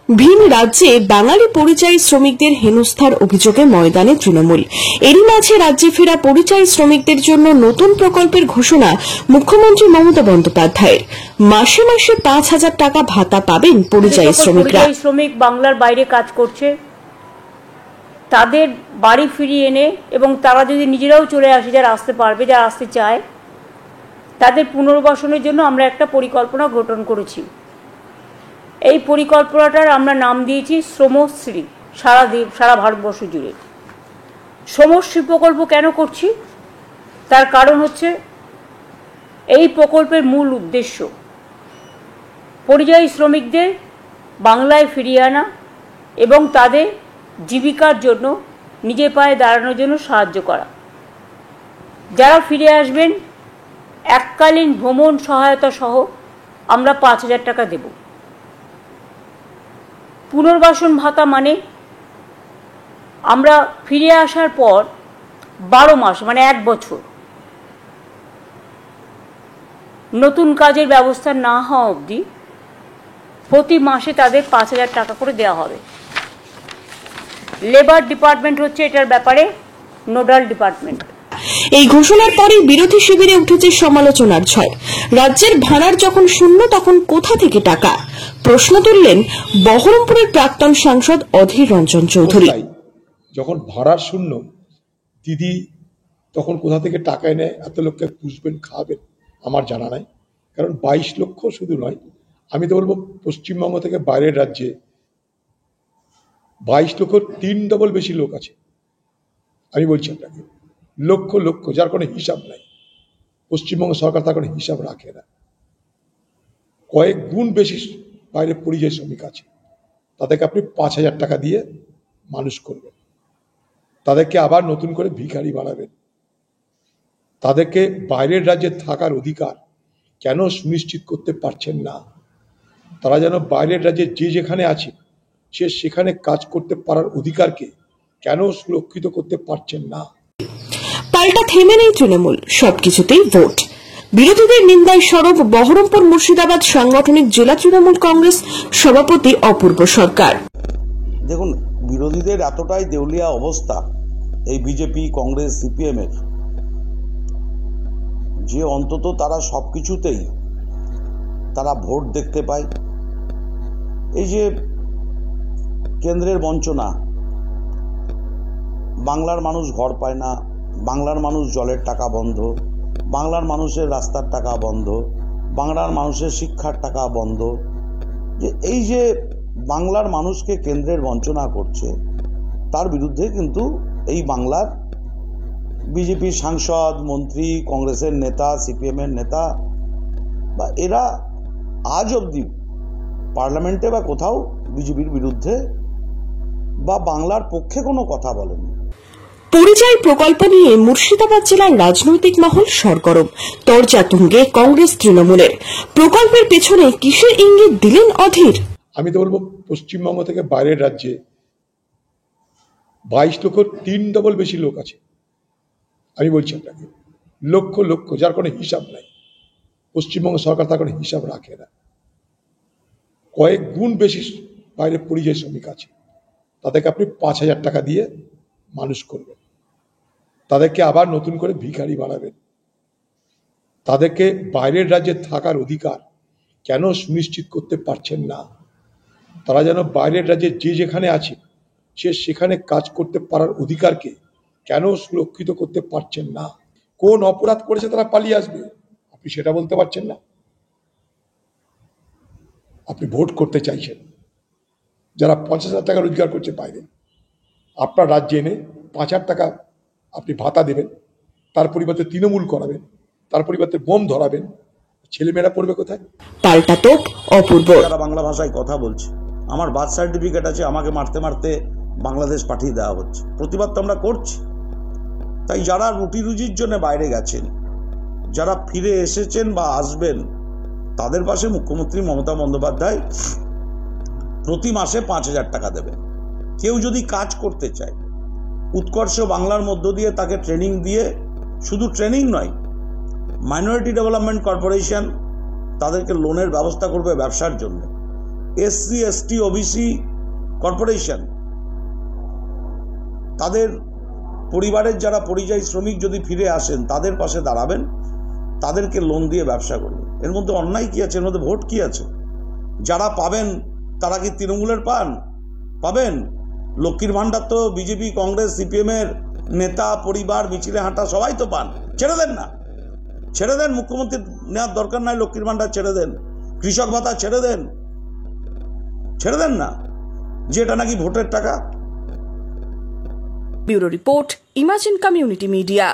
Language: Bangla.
ভিন রাজ্যে বাঙালি পরিযায়ী শ্রমিকদের হেনস্থার অভিযোগে ময়দানে তৃণমূল। এরই মাঝে রাজ্যে ফেরা পরিযায়ী শ্রমিকদের জন্য নতুন প্রকল্পের ঘোষণা মুখ্যমন্ত্রী মমতা বন্দ্যোপাধ্যায়ের। মাসে মাসে ৫,০০০ টাকা ভাতা পাবেন পরিযায়ী শ্রমিকরা। শ্রমিক বাংলার বাইরে কাজ করছে, তাদের বাড়ি ফিরিয়ে এনে এবং তারা যদি নিজেরাও চলে আসে, যারা আসতে পারবে, যারা আসতে চায়, তাদের পুনর্বাসনের জন্য আমরা একটা পরিকল্পনা গঠন করেছি। এই পরিকল্পনাটার আমরা নাম দিয়েছি শ্রমশ্রী। সারা ভারতবর্ষ জুড়ে শ্রমশ্রী প্রকল্প কেন করছি, তার কারণ হচ্ছে এই প্রকল্পের মূল উদ্দেশ্য পরিযায়ী শ্রমিকদের বাংলায় ফিরিয়ে আনা এবং তাদের জীবিকার জন্য, নিজের পায়ে দাঁড়ানোর জন্য সাহায্য করা। যারা ফিরে আসবেন এককালীন ভ্রমণ সহায়তা সহ আমরা ৫,০০০ টাকা দেব। পুনর্বাসন ভাতা মানে আমরা ফিরে আসার পর ১২ মাস মানে ১ বছর নতুন কাজের ব্যবস্থা না হওয়া অবধি প্রতি মাসে তাদের ৫,০০০ টাকা করে দেওয়া হবে। লেবার ডিপার্টমেন্ট হচ্ছে এটার ব্যাপারে নোডাল ডিপার্টমেন্ট। এই ঘোষণার পরেই বিরোধী শিবিরে উঠেছে সমালোচনার ঝড়। রাজ্যের ভাড়ার যখন শূন্য তখন কোথা থেকে টাকা? প্রশ্ন তুললেন বহরমপুরের প্রাক্তন সাংসদ অধীর রঞ্জন চৌধুরী। যখন ভাড়ার শূন্য, দিদি তখন কোথা থেকে টাকা এনে এত লোককে পুষবেন, খাওয়াবেন আমার জানা নাই। কারণ ২২ লক্ষ শুধু নয়, আমি তো বলবো পশ্চিমবঙ্গ থেকে বাইরের রাজ্যে ২২ লক্ষ ৩ ডবল বেশি লোক আছে। আমি বলছি আপনাকে, লক্ষ লক্ষ, যার কোনো হিসাব নাই। পশ্চিমবঙ্গ সরকার তার কোনো হিসাব রাখে না। কয়েক গুণ বেশি বাইরে পরিযায়ী শ্রমিক আছে। তাদেরকে আপনি ৫,০০০ টাকা দিয়ে মানুষ করবেন, তাদেরকে আবার নতুন করে ভিখারি বানাবেন। তাদেরকে বাইরের রাজ্যে থাকার অধিকার কেন সুনিশ্চিত করতে পারছেন না? তারা যেন বাইরের রাজ্যে যে যেখানে আছে সে সেখানে কাজ করতে পারার অধিকারকে কেন সুরক্ষিত করতে পারছেন না? পাল্টা থেমে নেই তৃণমূল, সবকিছুতেই ভোট। বিরোধীদের নিন্দায় সরব বহরমপুর মুর্শিদাবাদ সাংগঠনিক জেলা তৃণমূল কংগ্রেস সভাপতি অপূর্ব সরকার। দেখুন, বিরোধীদের এতটাই দেউলিয়া অবস্থা এই বিজেপি, কংগ্রেস, সিপিএম এর, যে অন্তত তারা সবকিছুতেই তারা ভোট দেখতে পায়। এই যে কেন্দ্রের বঞ্চনা, বাংলার মানুষ ঘর পায় না, বাংলার মানুষ জলের টাকা বন্ধ, বাংলার মানুষের রাস্তার টাকা বন্ধ, বাংলার মানুষের শিক্ষার টাকা বন্ধ, যে এই যে বাংলার মানুষকে কেন্দ্রের বঞ্চনা করছে, তার বিরুদ্ধে কিন্তু এই বাংলার বিজেপির সাংসদ, মন্ত্রী, কংগ্রেসের নেতা, সিপিএমের নেতা বা এরা আজ অবধি পার্লামেন্টে বা কোথাও বিজেপির বিরুদ্ধে বা বাংলার পক্ষে কোনো কথা বলেনি। পরিযায়ী প্রকল্প নিয়ে মুর্শিদাবাদ জেলার রাজনৈতিক মহল সরগরম। তরজা তুঙ্গে কংগ্রেস তৃণমূলের। প্রকল্পের পেছনে কিসের ইঙ্গিত দিলেন অধীর? আমি তো বলবো পশ্চিমবঙ্গ থেকে বাইরের রাজ্যে ২২ লক্ষ ৩ ডবল বেশি লোক আছে। আমি বলছি আপনাকে, লক্ষ লক্ষ, যার কোনো হিসাব নাই। পশ্চিমবঙ্গ সরকার তার কোনো হিসাব রাখে না। কয়েক গুণ বেশি বাইরে পরিযায়ী শ্রমিক আছে। তাদেরকে আপনি ৫,০০০ টাকা দিয়ে মানুষ করবেন, তাদেরকে আবার নতুন করে ভিখারি বানাবেন। তাদেরকে বাইরের রাজ্যে থাকার অধিকার কেন সুনিশ্চিত করতে পারছেন না? তারা যেন বাইরের রাজ্যে যে যেখানে আছে সে সেখানে কাজ করতে পারার অধিকারকে কেন সুরক্ষিত করতে পারছেন না? কোন অপরাধ করেছে তারা পালিয়ে আসবে, আপনি সেটা বলতে পারছেন না। আপনি ভোট করতে চাইছেন, যারা ৫০,০০০ টাকা রোজগার করছে বাইরে, আপনার রাজ্যে এনে ৫,০০০ টাকা আপনি ভাতা দেবেন, তার পরিবর্তে তৃণমূল করাবেন, তার পরিবর্তে বোম ধরাবেন, ছেলেমেয়েরা পড়বে কোথায়? পাল্টা তোপ অপূর্ব। যারা বাংলা ভাষায় কথা বলছে, আমার বার্থ সার্টিফিকেট আছে, আমাকে মারতে মারতে বাংলাদেশ পাঠিয়ে দেওয়া হচ্ছে। প্রতিবাদ তো আমরা করছি। তাই যারা রুটি রুজির জন্য বাইরে গেছেন, যারা ফিরে এসেছেন বা আসবেন, তাদের পাশে মুখ্যমন্ত্রী মমতা বন্দ্যোপাধ্যায় প্রতি মাসে ৫,০০০ টাকা দেবেন। কেউ যদি কাজ করতে চায়, উৎকর্ষ বাংলার মধ্য দিয়ে তাকে ট্রেনিং দিয়ে, শুধু ট্রেনিং নয়, মাইনরিটি ডেভেলপমেন্ট কর্পোরেশন তাদেরকে লোনের ব্যবস্থা করবে ব্যবসার জন্য। এসসি এসটি ওবিসি কর্পোরেশন তাদের পরিবারের যারা পরিযায়ী শ্রমিক যদি ফিরে আসেন তাদের পাশে দাঁড়াবেন, তাদেরকে লোন দিয়ে ব্যবসা করবেন। এর মধ্যে অন্যায় কি আছে? এর মধ্যে ভোট কি আছে? যারা পাবেন তারা কি তৃণমূলের পাবেন? লক্ষ্মীর ভাণ্ডার তো বিজেপি, কংগ্রেস, সিপিএম এর নেতা পরিবার, মিছিলে হাঁটা সবাই তো পান। ছেড়ে দেন না, ছেড়ে দেন। মুখ্যমন্ত্রীর নেওয়ার দরকার নাই, লক্ষ্মীর ভাণ্ডার ছেড়ে দেন, কৃষক ভাতা ছেড়ে দেন, ছেড়ে দেন না, যে এটা নাকি ভোটের টাকা। Bureau report, imagine community media.